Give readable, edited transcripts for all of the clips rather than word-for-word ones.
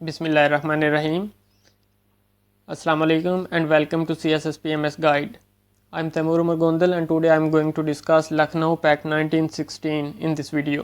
Bismillahirrahmanirrahim. Assalamu alaikum and welcome to CSSPMS Guide. I'm Taimur Umar Gondal and today I'm going to discuss Lucknow Pact 1916 in this video.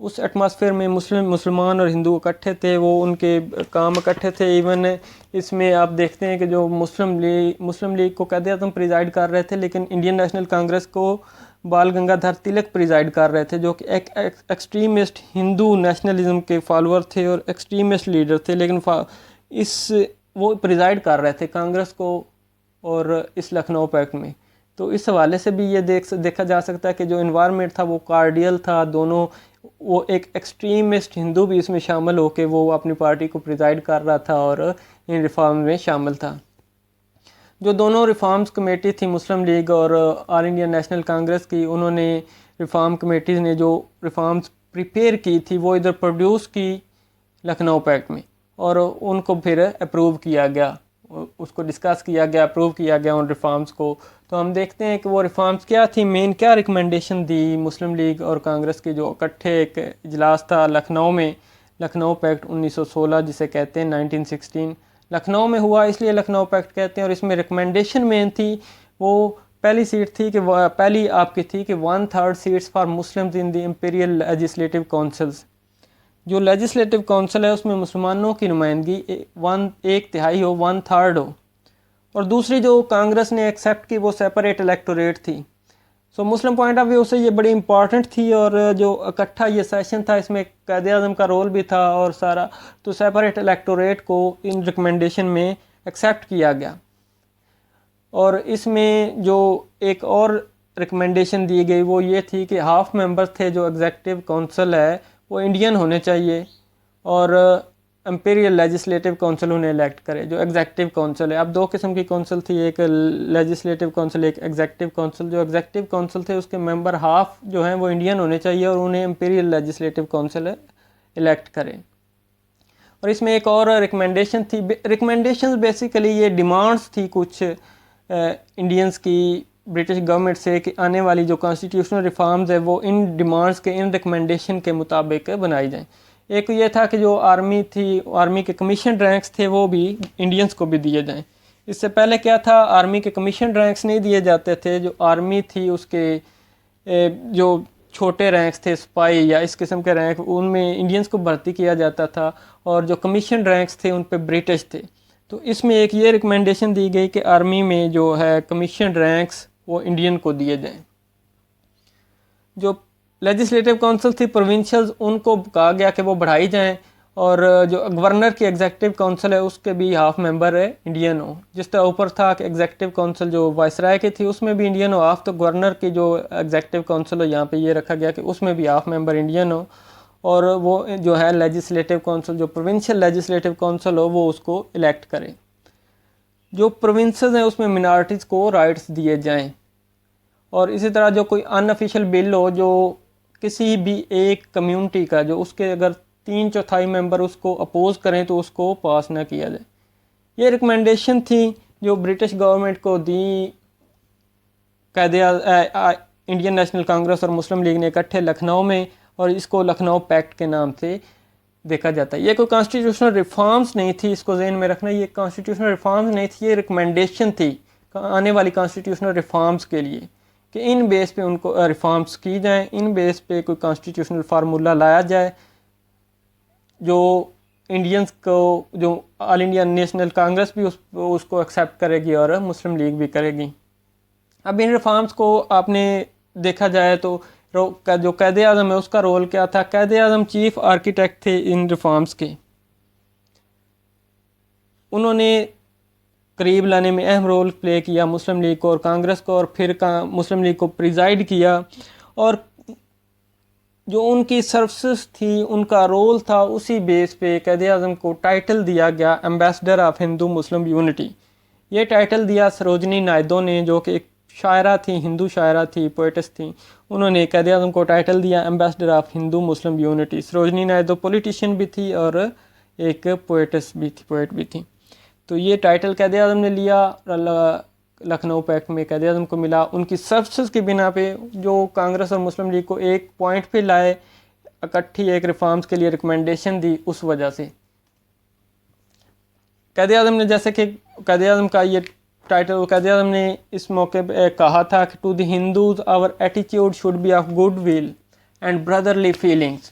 اس atmosphere میں مسلمان اور ہندو اکٹھے تھے، وہ ان کے کام اکٹھے تھے. ایون اس میں آپ دیکھتے ہیں کہ جو مسلم لیگ کو قائد اعظم پریزائڈ کر رہے تھے، لیکن انڈین نیشنل کانگریس کو بال گنگا دھر تلک پریزائڈ کر رہے تھے، جو کہ ایک ایکسٹریمسٹ ہندو نیشنلزم کے فالوور تھے اور ایکسٹریمسٹ لیڈر تھے، لیکن وہ پریزائڈ کر رہے تھے کانگریس کو اور اس لکھنؤ پیکٹ میں. تو اس حوالے سے بھی یہ دیکھا جا سکتا ہے کہ جو انوائرمنٹ تھا وہ کارڈیل تھا دونوں. وہ ایک ایکسٹریمسٹ ہندو بھی اس میں شامل ہو کے وہ اپنی پارٹی کو پریزائڈ کر رہا تھا اور ان ریفارم میں شامل تھا. جو دونوں ریفارمز کمیٹی تھی مسلم لیگ اور آل انڈیا نیشنل کانگریس کی، انہوں نے ریفارم کمیٹیز نے جو ریفارمز پریپیئر کی تھی وہ ادھر پروڈیوس کی لکھنؤ پیکٹ میں، اور ان کو پھر اپروو کیا گیا، اس کو ڈسکس کیا گیا، اپروو کیا گیا ان ریفارمز کو. تو ہم دیکھتے ہیں کہ وہ ریفارمز کیا تھی، مین کیا ریکمنڈیشن دی مسلم لیگ اور کانگریس کی جو اکٹھے ایک اجلاس تھا لکھنؤ میں. لکھنؤ پیکٹ 1916 جسے کہتے ہیں 1916 لکھنؤ میں ہوا، اس لیے لکھنؤ پیکٹ کہتے ہیں. اور اس میں ریکمنڈیشن مین تھی، وہ پہلی سیٹ تھی کہ پہلی آپ کی تھی کہ 1/3 seats for Muslims in the imperial legislative councils. جو لیجسلیٹو کونسل ہے اس میں مسلمانوں کی نمائندگی 1/3 ہو، 1/3 ہو. اور دوسری جو کانگریس نے ایکسیپٹ کی وہ سیپریٹ الیکٹوریٹ تھی. سو مسلم پوائنٹ آف ویو سے یہ بڑی امپورٹنٹ تھی، اور جو اکٹھا یہ سیشن تھا اس میں قائد اعظم کا رول بھی تھا اور سارا. تو سیپریٹ الیکٹوریٹ کو ان ریکمنڈیشن میں ایکسیپٹ کیا گیا. اور اس میں جو ایک اور ریکمنڈیشن دی گئی وہ یہ تھی کہ ہاف ممبر تھے جو ایگزیکٹو کونسل ہے وہ انڈین ہونے چاہیے، اور امپیریل لیجسلیٹو کونسل انہیں الیکٹ کرے جو ایگزیکٹو کونسل ہے. اب دو قسم کی کونسل تھی، ایک لیجسلیٹو کونسل، ایک ایگزیکٹو کونسل. جو ایگزیکٹو کونسل تھے اس کے ممبر ہاف جو ہیں وہ انڈین ہونے چاہیے اور انہیں امپیریل لیجسلیٹو کونسل الیکٹ کرے. اور اس میں ایک اور ریکمنڈیشن تھی، ریکمنڈیشنز بیسیکلی یہ ڈیمانڈز تھی کچھ انڈینز کی برٹش گورنمنٹ سے کہ آنے والی جو کانسٹیٹیوشنل ریفارمز ہے وہ ان ڈیمانڈز کے ان ریکمنڈیشن کے مطابق بنائی جائیں. ایک یہ تھا کہ جو آرمی تھی، آرمی کے کمیشن رینکس تھے وہ بھی انڈینز کو بھی دیے جائیں. اس سے پہلے کیا تھا، آرمی کے کمیشن رینکس نہیں دیے جاتے تھے. جو آرمی تھی اس کے جو چھوٹے رینکس تھے، سپاہی یا اس قسم کے رینک، ان میں انڈینز کو بھرتی کیا جاتا تھا، اور جو کمیشن رینکس تھے ان پہ برٹش تھے. تو اس میں ایک یہ ریکمنڈیشن دی گئی کہ آرمی میں جو ہے کمیشن رینکس وہ انڈین کو دیے جائیں. جو لیجسلیٹو کونسل تھی پروونشلز، ان کو کہا گیا کہ وہ بڑھائی جائیں، اور جو گورنر کی ایگزیکٹو کونسل ہے اس کے بھی ہاف ممبر ہے انڈین ہو. جس طرح اوپر تھا کہ ایگزیکٹو کونسل جو وائسرائے کی تھی اس میں بھی انڈین ہو ہاف، تو گورنر کی جو ایگزیکٹو کونسل ہو یہاں پہ یہ رکھا گیا کہ اس میں بھی ہاف ممبر انڈین ہو، اور وہ جو ہے لیجسلیٹو کونسل جو پروونشل لیجسلیٹو کونسل ہو وہ اس کو الیکٹ کرے. جو پروونسز ہیں اس میں منارٹیز کو رائٹس دیے جائیں. اور اسی طرح جو کوئی ان آفیشیل بل ہو جو کسی بھی ایک کمیونٹی کا، جو اس کے اگر 3/4 ممبر اس کو اپوز کریں تو اس کو پاس نہ کیا جائے. یہ ریکمنڈیشن تھی جو برٹش گورنمنٹ کو دی انڈین نیشنل کانگریس اور مسلم لیگ نے اکٹھے لکھنؤ میں، اور اس کو لکھنؤ پیکٹ کے نام سے دیکھا جاتا ہے. یہ کوئی کانسٹیٹیوشنل ریفارمز نہیں تھی، اس کو ذہن میں رکھنا. یہ کانسٹیٹیوشنل ریفارمز نہیں تھی، یہ ریکمنڈیشن تھی آنے والی کانسٹیٹیوشنل ریفارمز کے لیے کہ ان بیس پہ ان کو ریفارمز کی جائیں، ان بیس پہ کوئی کانسٹیٹیوشنل فارمولہ لایا جائے جو انڈینز کو، جو آل انڈیا نیشنل کانگریس بھی اس کو ایکسیپٹ کرے گی اور مسلم لیگ بھی کرے گی. اب ان ریفارمز کو آپ نے دیکھا جائے تو جو قائد اعظم ہے اس کا رول کیا تھا. قائد اعظم چیف آرکیٹیکٹ تھے ان ریفارمز کے. انہوں نے قریب لانے میں اہم رول پلے کیا مسلم لیگ کو اور کانگریس کو، اور پھر مسلم لیگ کو پریزائڈ کیا. اور جو ان کی سروسز تھی، ان کا رول تھا، اسی بیس پہ قائد اعظم کو ٹائٹل دیا گیا ambassador of Hindu Muslim unity. یہ ٹائٹل دیا سروجنی نائیڈو نے، جو کہ ایک شاعرہ تھیں، ہندو شاعرہ تھی، پوئٹس تھیں. انہوں نے قائد اعظم کو ٹائٹل دیا ambassador of Hindu Muslim unity. Sarojini Naidu politician بھی تھی اور ایک پوئٹس بھی تھی، پوئٹ بھی تھی. تو یہ ٹائٹل قائد اعظم نے لیا، لکھنؤ پیکٹ میں قائد اعظم کو ملا. ان کی سروسز کی بنا پہ جو کانگریس اور مسلم لیگ کو ایک پوائنٹ پہ لائے، اکٹھی ایک ریفارمز کے لیے ریکمنڈیشن دی، اس وجہ سے قائد اعظم نے، جیسے کہ قائد اعظم کا یہ ٹائٹل، قائد اعظم نے اس موقع پہ کہا تھا کہ to the Hindus our attitude should be of good will and brotherly feelings.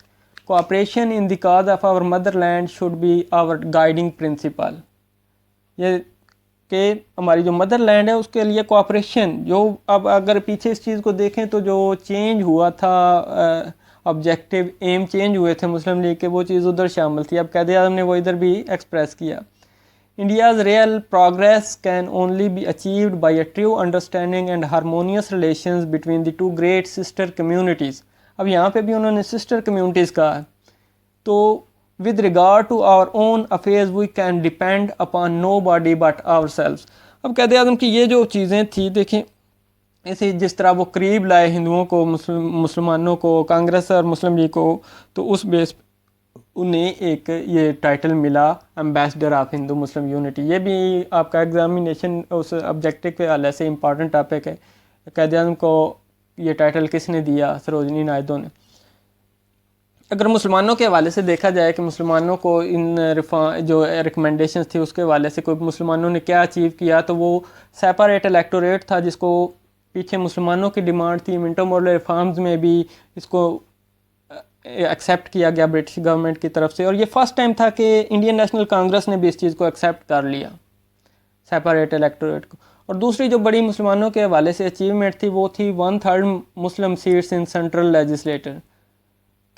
Cooperation in the cause of our mother land should be our guiding principle. یہ کہ ہماری جو مدر لینڈ ہے اس کے لیے کوآپریشن، جو اب اگر پیچھے اس چیز کو دیکھیں تو جو چینج ہوا تھا، آبجیکٹو ایم چینج ہوئے تھے مسلم لیگ کے، وہ چیز ادھر شامل تھی. اب قائد اعظم نے وہ ادھر بھی ایکسپریس کیا. India's real progress can only be achieved by a true understanding and harmonious relations between the two great sister communities. اب یہاں پہ بھی انہوں نے سسٹر کمیونٹیز کہا. تو with regard to our own affairs we can depend upon nobody but ourselves. اب قائد اعظم کی یہ جو چیزیں تھیں، دیکھیں ایسے جس طرح وہ قریب لائے ہندوؤں کو، مسلمانوں کو، کانگریس اور مسلم لیگ کو، تو اس بیس انہیں ایک یہ ٹائٹل ملا ambassador of Hindu Muslim unity. یہ بھی آپ کا ایگزامینیشن اس آبجیکٹو کے حوالے سے امپارٹنٹ ٹاپک ہے. قائد اعظم کو یہ ٹائٹل کس نے دیا؟ سروجنی نائیڈو نے. اگر مسلمانوں کے حوالے سے دیکھا جائے کہ مسلمانوں کو ان جو ریکمنڈیشنز تھی اس کے حوالے سے کوئی مسلمانوں نے کیا اچیو کیا، تو وہ سیپریٹ الیکٹوریٹ تھا، جس کو پیچھے مسلمانوں کی ڈیمانڈ تھی. منٹو مورلو ریفارمز میں بھی اس کو ایکسیپٹ کیا گیا برٹش گورنمنٹ کی طرف سے، اور یہ فرسٹ ٹائم تھا کہ انڈین نیشنل کانگریس نے بھی اس چیز کو ایکسیپٹ کر لیا، سیپریٹ الیکٹوریٹ کو. اور دوسری جو بڑی مسلمانوں کے حوالے سے اچیومنٹ تھی وہ تھی 1/3 مسلم سیٹس ان سینٹرل لیجسلیٹر،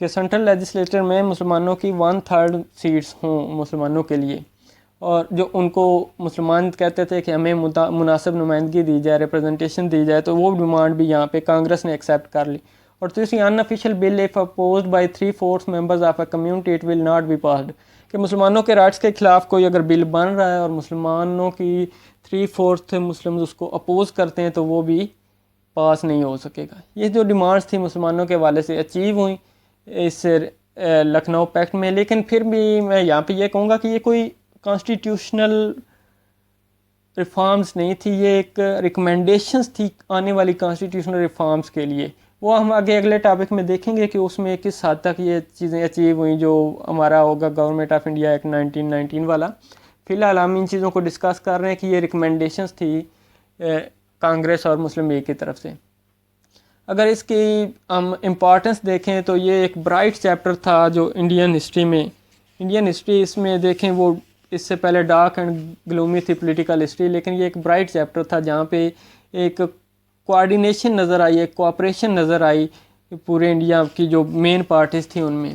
کہ سینٹرل لیجسلیٹر میں مسلمانوں کی 1/3 سیٹس ہوں مسلمانوں کے لیے، اور جو ان کو مسلمان کہتے تھے کہ ہمیں مناسب نمائندگی دی جائے، ریپرزنٹیشن دی جائے، تو وہ ڈیمانڈ بھی یہاں پہ کانگریس نے ایکسیپٹ کر لی. اور تیسری an official bill if opposed by 3/4 members of a community it will not be passed, کہ مسلمانوں کے رائٹس کے خلاف کوئی اگر بل بن رہا ہے اور مسلمانوں کی 3/4 مسلم اس کو اپوز کرتے ہیں تو وہ بھی پاس نہیں ہو سکے گا. یہ جو ڈیمانڈس تھی مسلمانوں کے حوالے سے اچیو ہوئیں اس لکھنؤ پیکٹ میں. لیکن پھر بھی میں یہاں پہ یہ کہوں گا کہ یہ کوئی کانسٹیٹیوشنل ریفارمز نہیں تھی، یہ ایک ریکمنڈیشنز تھی آنے والی کانسٹیٹیوشنل ریفارمز کے لیے. وہ ہم آگے اگلے ٹاپک میں دیکھیں گے کہ اس میں کس حد تک یہ چیزیں اچیو ہوئیں جو ہمارا ہوگا گورنمنٹ آف انڈیا ایکٹ 1919 والا. فی الحال ہم ان چیزوں کو ڈسکس کر رہے ہیں کہ یہ ریکمنڈیشنز تھی کانگریس اور مسلم لیگ کی طرف سے. اگر اس کی ہم امپورٹنس دیکھیں تو یہ ایک برائٹ چیپٹر تھا جو انڈین ہسٹری میں، انڈین ہسٹری اس میں دیکھیں وہ اس سے پہلے ڈارک اینڈ گلومی تھی پولیٹیکل ہسٹری، لیکن یہ ایک برائٹ چیپٹر تھا جہاں پہ ایک کوآرڈینیشن نظر آئی، ایک کوآپریشن نظر آئی پورے انڈیا کی جو مین پارٹیز تھیں ان میں.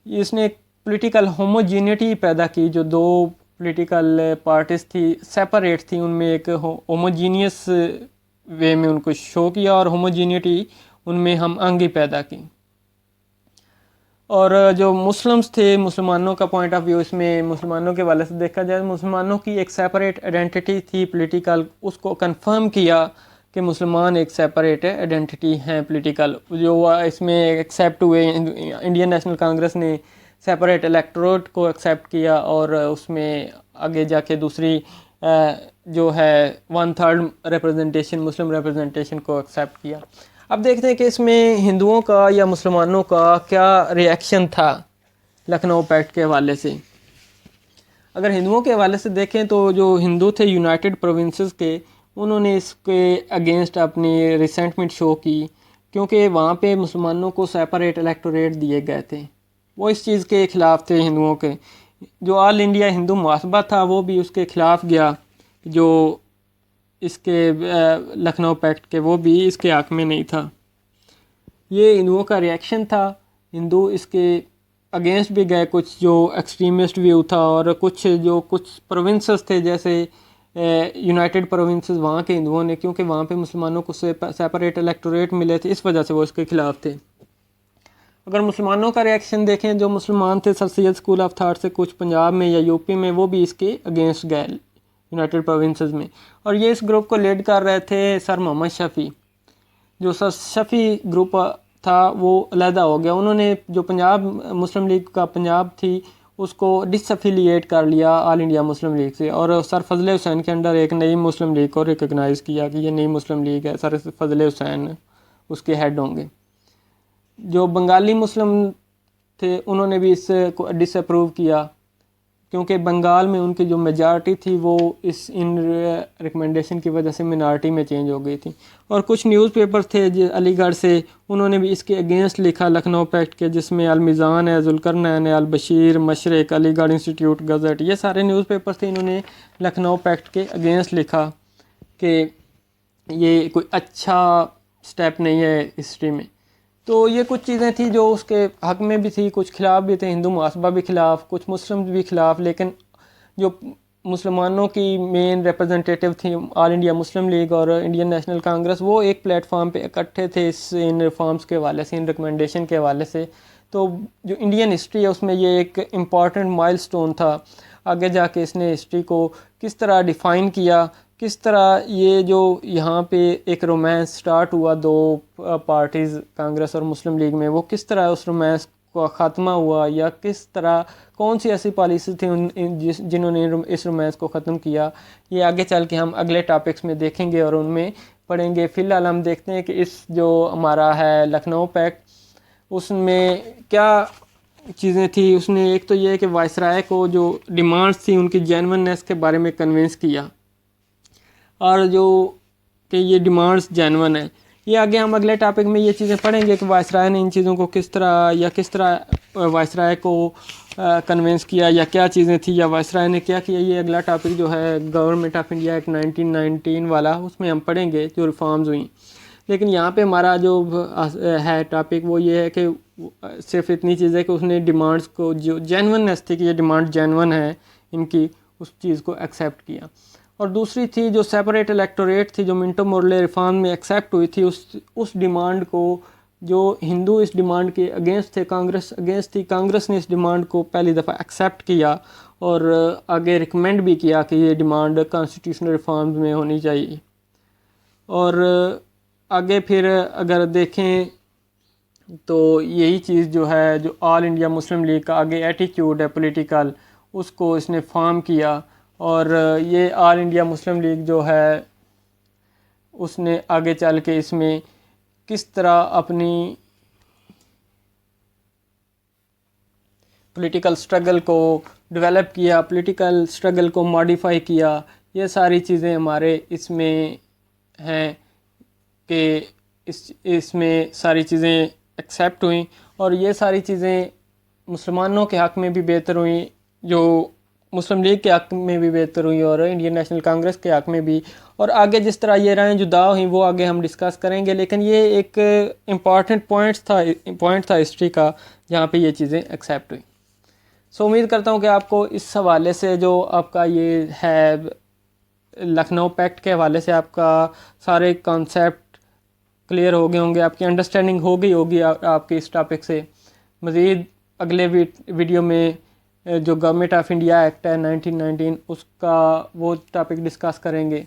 اس نے ایک پولیٹیکل ہوموجینٹی پیدا کی، جو دو پولیٹیکل پارٹیز تھی سیپریٹ تھیں، ان میں ایک ہوموجینیس وے میں ان کو شو کیا اور ہوموجینٹی ان میں ہم آہنگی پیدا کی. اور جو مسلمز تھے، مسلمانوں کا پوائنٹ آف ویو اس میں مسلمانوں کے حوالے سے دیکھا جائے، مسلمانوں کی ایک سیپریٹ آئیڈینٹی تھی پولیٹیکل، اس کو کنفرم کیا کہ مسلمان ایک سیپریٹ آئیڈینٹی ہیں پولیٹیکل، جو اس میں ایکسیپٹ ہوئے. انڈین نیشنل کانگریس نے سیپریٹ الیکٹوریٹ کو ایکسیپٹ کیا اور اس میں آگے جا کے دوسری جو ہے 1/3 ریپرزنٹیشن، مسلم ریپرزنٹیشن کو ایکسیپٹ کیا. اب دیکھتے ہیں کہ اس میں ہندوؤں کا یا مسلمانوں کا کیا ریئیکشن تھا لکھنؤ پیکٹ کے حوالے سے. اگر ہندوؤں کے حوالے سے دیکھیں تو جو ہندو تھے یونائٹڈ پروونسز کے، انہوں نے اس کے اگینسٹ اپنی ریسنٹمنٹ شو کی، کیونکہ وہاں پہ مسلمانوں کو سیپریٹ الیکٹوریٹ دیے گئے تھے. وہ اس چیز کے خلاف تھے ہندوؤں کے. جو آل انڈیا ہندو محاسبہ تھا وہ بھی اس کے خلاف گیا، جو اس کے لکھنؤ پیکٹ کے، وہ بھی اس کے حق میں نہیں تھا. یہ ہندوؤں کا ریئیکشن تھا. ہندو اس کے اگینسٹ بھی گئے، کچھ جو ایکسٹریمسٹ ویو تھا، اور کچھ پروونسز تھے جیسے یونائٹڈ پروونسز، وہاں کے ہندوؤں نے، کیونکہ وہاں پہ مسلمانوں کو سیپریٹ الیکٹوریٹ ملے تھے، اس وجہ سے وہ اس کے خلاف تھے. اگر مسلمانوں کا ریئیکشن دیکھیں، جو مسلمان تھے سر سید اسکول آف تھاٹ سے کچھ پنجاب میں یا یو پی میں، وہ بھی اس کے اگینسٹ گئے یونائٹڈ پروونسز میں. اور یہ اس گروپ کو لیڈ کر رہے تھے سر محمد شفیع. جو سر شفیع گروپ تھا وہ علیحدہ ہو گیا. انہوں نے جو پنجاب مسلم لیگ کا پنجاب تھی اس کو ڈس افیلیٹ کر لیا آل انڈیا مسلم لیگ سے، اور سر فضل حسین کے انڈر ایک نئی مسلم لیگ کو ریکگنائز کیا کہ یہ نئی مسلم لیگ ہے، سر فضل حسین اس کے ہیڈ ہوں گے. جو بنگالی مسلم تھے انہوں نے بھی اس کو ڈس اپروو کیا، کیونکہ بنگال میں ان کی جو میجارٹی تھی وہ ان ریکمنڈیشن کی وجہ سے منارٹی میں چینج ہو گئی تھی. اور کچھ نیوز پیپر تھے علی گڑھ سے، انہوں نے بھی اس کے اگینسٹ لکھا لکھنؤ پیکٹ کے، جس میں المیزان ہے، ذوالقرنین ہے، البشیر، مشرق، علی گڑھ انسٹیٹیوٹ گزٹ، یہ سارے نیوز پیپر تھے. انہوں نے لکھنؤ پیکٹ کے اگینسٹ لکھا کہ یہ کوئی اچھا سٹیپ نہیں ہے ہسٹری میں. تو یہ کچھ چیزیں تھیں جو اس کے حق میں بھی تھی، کچھ خلاف بھی تھے، ہندو محاسبہ بھی خلاف، کچھ مسلم بھی خلاف. لیکن جو مسلمانوں کی مین ریپرزنٹیٹیو تھیں آل انڈیا مسلم لیگ اور انڈین نیشنل کانگریس، وہ ایک پلیٹ فارم پہ اکٹھے تھے ان ریفارمز کے حوالے سے، ان ریکمنڈیشن کے حوالے سے. تو جو انڈین ہسٹری ہے اس میں یہ ایک امپورٹنٹ مائل سٹون تھا. آگے جا کے اس نے ہسٹری کو کس طرح ڈیفائن کیا، کس طرح یہ جو یہاں پہ ایک رومانس سٹارٹ ہوا دو پارٹیز کانگریس اور مسلم لیگ میں، وہ کس طرح اس رومانس کا خاتمہ ہوا، یا کس طرح کون سی ایسی پالیسی تھی جنہوں نے اس رومانس کو ختم کیا، یہ آگے چل کے ہم اگلے ٹاپکس میں دیکھیں گے اور ان میں پڑھیں گے. فی الحال ہم دیکھتے ہیں کہ اس جو ہمارا ہے لکھنؤ پیکٹ، اس میں کیا چیزیں تھیں. اس نے ایک تو یہ کہ وائسرائے کو جو ڈیمانڈس تھیں ان کی جینوننیس کے بارے میں کنونس کیا، اور جو کہ یہ ڈیمانڈس جینون ہیں. یہ آگے ہم اگلے ٹاپک میں یہ چیزیں پڑھیں گے کہ وائسرائے نے ان چیزوں کو کس طرح وائسرائے کو کنونس کیا، یا کیا چیزیں تھیں، یا وائسرائے نے کیا کیا. یہ اگلا ٹاپک جو ہے گورنمنٹ آف انڈیا ایکٹ 1919 والا، اس میں ہم پڑھیں گے جو ریفارمز ہوئیں. لیکن یہاں پہ ہمارا جو ہے ٹاپک وہ یہ ہے کہ صرف اتنی چیز ہے کہ اس نے ڈیمانڈس کو جو جینوننیس تھی کہ یہ ڈیمانڈ جینون ہے ان کی، اس چیز کو ایکسیپٹ کیا. اور دوسری تھی جو سیپریٹ الیکٹوریٹ تھی جو منٹو مورلے ریفارم میں ایکسیپٹ ہوئی تھی، اس ڈیمانڈ کو جو ہندو اس ڈیمانڈ کے اگینسٹ تھے، کانگریس اگینسٹ تھی، کانگریس نے اس ڈیمانڈ کو پہلی دفعہ ایکسیپٹ کیا اور آگے ریکمینڈ بھی کیا کہ یہ ڈیمانڈ کانسٹیٹیوشنل ریفارمز میں ہونی چاہیے. اور آگے پھر اگر دیکھیں تو یہی چیز جو ہے جو آل انڈیا مسلم لیگ کا آگے ایٹیٹیوڈ ہے پولیٹیکل، اس کو اس نے فارم کیا. اور یہ آل انڈیا مسلم لیگ جو ہے اس نے آگے چل کے اس میں کس طرح اپنی پولیٹیکل سٹرگل کو ڈیولپ کیا، پولیٹیکل سٹرگل کو ماڈیفائی کیا، یہ ساری چیزیں ہمارے اس میں ہیں کہ اس میں ساری چیزیں ایکسیپٹ ہوئیں. اور یہ ساری چیزیں مسلمانوں کے حق میں بھی بہتر ہوئیں، جو مسلم لیگ کے حق میں بھی بہتر ہوئی اور انڈین نیشنل کانگریس کے حق میں بھی. اور آگے جس طرح یہ رائیں جدا ہوئیں وہ آگے ہم ڈسکس کریں گے. لیکن یہ ایک امپورٹنٹ پوائنٹ تھا ہسٹری کا جہاں پہ یہ چیزیں ایکسیپٹ ہوئیں. سو امید کرتا ہوں کہ آپ کو اس حوالے سے جو آپ کا یہ ہے لکھنؤ پیکٹ کے حوالے سے آپ کا سارے کانسیپٹ کلیئر ہو گئے ہوں گے، آپ کی انڈرسٹینڈنگ ہو گئی ہوگی آپ کے اس ٹاپک سے. مزید اگلے ویڈیو میں جو گورنمنٹ آف انڈیا ایکٹ ہے 1919 اس کا وہ ٹاپک ڈسکس کریں گے.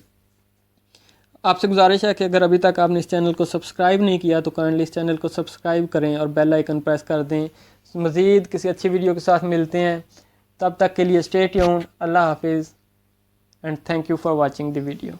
آپ سے گزارش ہے کہ اگر ابھی تک آپ نے اس چینل کو سبسکرائب نہیں کیا تو کائنڈلی اس چینل کو سبسکرائب کریں اور بیل آئیکن پریس کر دیں. مزید کسی اچھی ویڈیو کے ساتھ ملتے ہیں، تب تک کے لیے اسٹے ٹیونڈ. اللہ حافظ and thank you for watching the video.